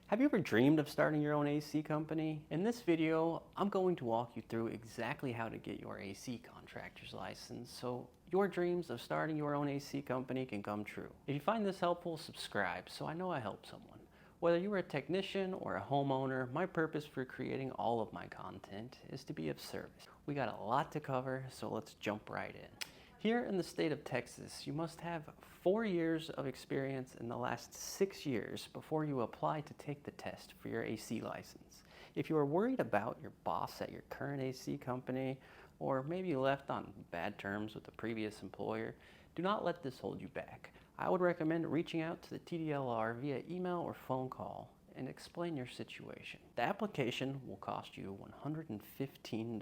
Have you ever dreamed of starting your own AC company? In this video, I'm going to walk you through exactly how to get your AC contractor's license so your dreams of starting your own AC company can come true. If you find this helpful, subscribe so I know I helped someone. Whether you are a technician or a homeowner, my purpose for creating all of my content is to be of service. We got a lot to cover, so let's jump right in. Here in the state of Texas, you must have 4 years of experience in the last 6 years before you apply to take the test for your AC license. If you are worried about your boss at your current AC company, or maybe you left on bad terms with a previous employer, do not let this hold you back. I would recommend reaching out to the TDLR via email or phone call and explain your situation. The application will cost you $115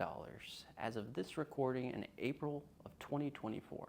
as of this recording in April of 2024.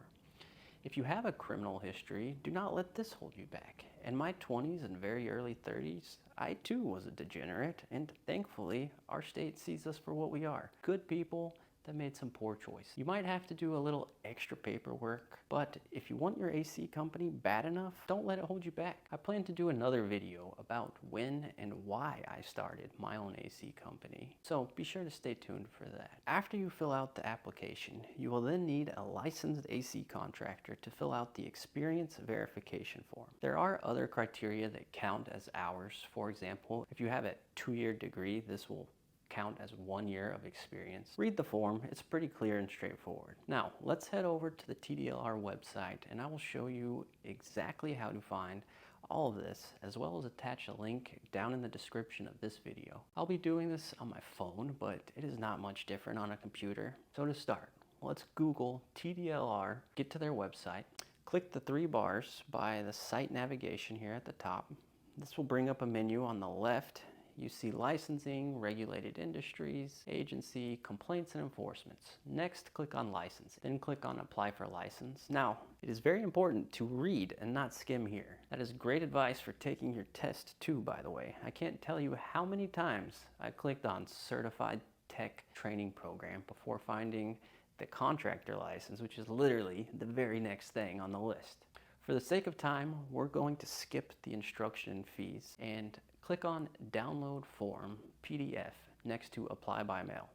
If you have a criminal history, do not let this hold you back. In my 20s and very early 30s, I too was a degenerate, and thankfully, our state sees us for what we are. Good people that made some poor choices. You might have to do a little extra paperwork, but if you want your AC company bad enough, don't let it hold you back. I plan to do another video about when and why I started my own AC company, so be sure to stay tuned for that. After you fill out the application, you will then need a licensed AC contractor to fill out the experience verification form. There are other criteria that count as hours. For example, if you have a 2-year degree, this will count as 1 year of experience. Read the form, it's pretty clear and straightforward. Now, let's head over to the TDLR website and I will show you exactly how to find all of this, as well as attach a link down in the description of this video. I'll be doing this on my phone, but it is not much different on a computer. So to start, let's Google TDLR, get to their website, click the 3 bars by the site navigation here at the top. This will bring up a menu. On the left, you see licensing, regulated industries, agency, complaints and enforcements. Next, click on license, then click on apply for license. Now, it is very important to read and not skim here. That is great advice for taking your test too, by the way. I can't tell you how many times I clicked on certified tech training program before finding the contractor license, which is literally the very next thing on the list. For the sake of time, we're going to skip the instruction and fees and click on Download Form PDF next to Apply by Mail.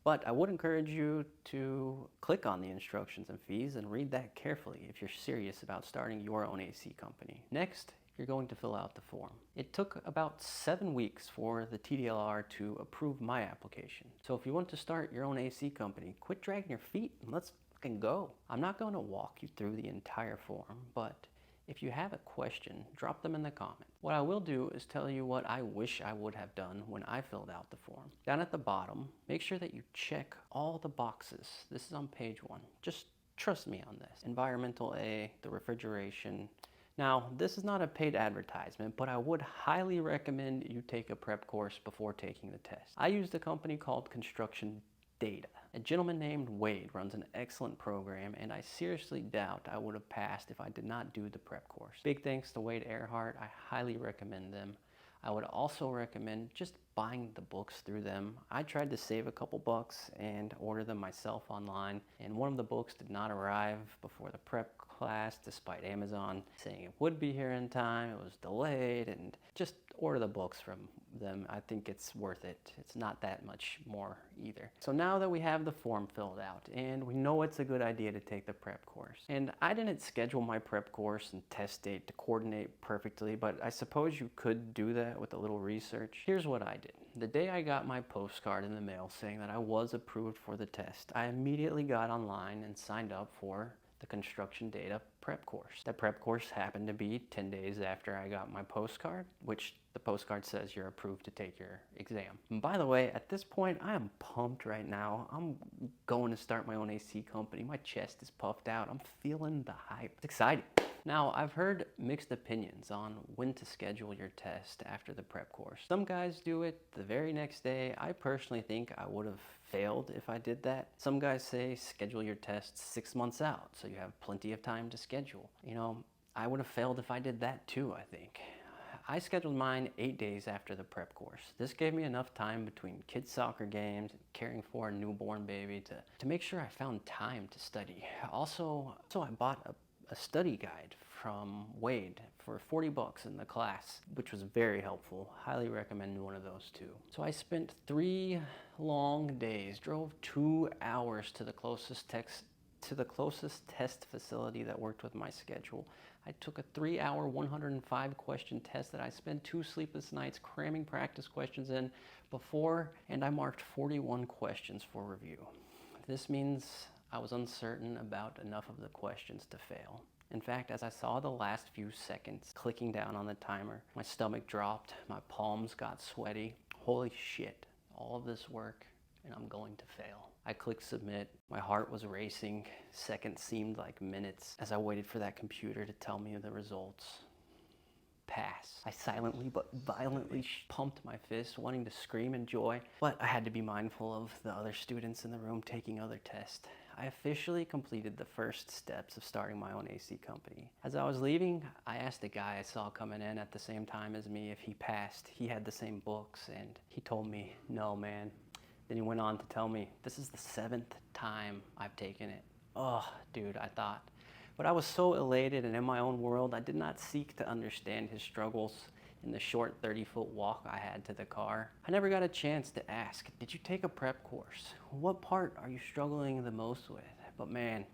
But I would encourage you to click on the instructions and fees and read that carefully if you're serious about starting your own AC company. Next, you're going to fill out the form. It took about 7 weeks for the TDLR to approve my application. So if you want to start your own AC company, quit dragging your feet and let's fucking go. I'm not going to walk you through the entire form, but if you have a question, drop them in the comments. What I will do is tell you what I wish I would have done when I filled out the form. Down at the bottom, make sure that you check all the boxes. This is on page 1. Just trust me on this. Environmental A, the refrigeration. Now, this is not a paid advertisement, but I would highly recommend you take a prep course before taking the test. I used a company called Construction Data. A gentleman named Wade runs an excellent program, and I seriously doubt I would have passed if I did not do the prep course. Big thanks to Wade Earhart. I highly recommend them. I would also recommend just buying the books through them. I tried to save a couple bucks and order them myself online, and one of the books did not arrive before the prep class despite Amazon saying it would be here in time. It was delayed, and just order the books from them. I think it's worth it. It's not that much more either. So now that we have the form filled out and we know it's a good idea to take the prep course, and I didn't schedule my prep course and test date to coordinate perfectly, but I suppose you could do that with a little research. Here's what I did. The day I got my postcard in the mail saying that I was approved for the test, I immediately got online and signed up for the Construction Data prep course. That prep course happened to be 10 days after I got my postcard, which the postcard says you're approved to take your exam. And by the way, at this point, I am pumped right now. I'm going to start my own AC company. My chest is puffed out. I'm feeling the hype. It's exciting. Now, I've heard mixed opinions on when to schedule your test after the prep course. Some guys do it the very next day. I personally think I would have failed if I did that. Some guys say schedule your test 6 months out so you have plenty of time to schedule. You know, I would have failed if I did that too, I think. I scheduled mine 8 days after the prep course. This gave me enough time between kids' soccer games and caring for a newborn baby to make sure I found time to study. Also, I bought a a study guide from Wade for 40 bucks in the class, which was very helpful. Highly recommend one of those too. So I spent 3 long days, drove 2 hours to the closest test facility that worked with my schedule. I took a 3-hour, 105 question test that I spent 2 sleepless nights cramming practice questions in before, and I marked 41 questions for review. This means I was uncertain about enough of the questions to fail. In fact, as I saw the last few seconds clicking down on the timer, my stomach dropped, my palms got sweaty. Holy shit, all of this work and I'm going to fail. I clicked submit. My heart was racing. Seconds seemed like minutes as I waited for that computer to tell me the results. Pass. I silently but violently pumped my fist, wanting to scream in joy, but I had to be mindful of the other students in the room taking other tests. I officially completed the first steps of starting my own AC company. As I was leaving, I asked a guy I saw coming in at the same time as me if he passed. He had the same books, and he told me, "No, man." Then he went on to tell me, "This is the 7th time I've taken it." Oh, dude, I thought. But I was so elated and in my own world, I did not seek to understand his struggles in the short 30-foot walk I had to the car. I never got a chance to ask, "Did you take a prep course? What part are you struggling the most with?" But man,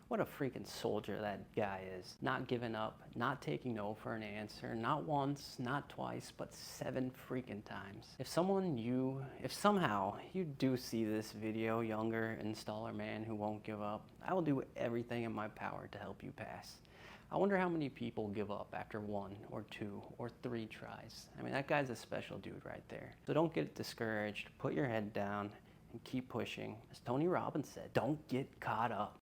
what a freaking soldier that guy is. Not giving up, not taking no for an answer, not once, not twice, but 7 freaking times. If somehow you do see this video, younger installer man who won't give up, I will do everything in my power to help you pass. I wonder how many people give up after 1 or 2 or 3 tries. I mean, that guy's a special dude right there. So don't get discouraged, put your head down and keep pushing. As Tony Robbins said, don't get caught up.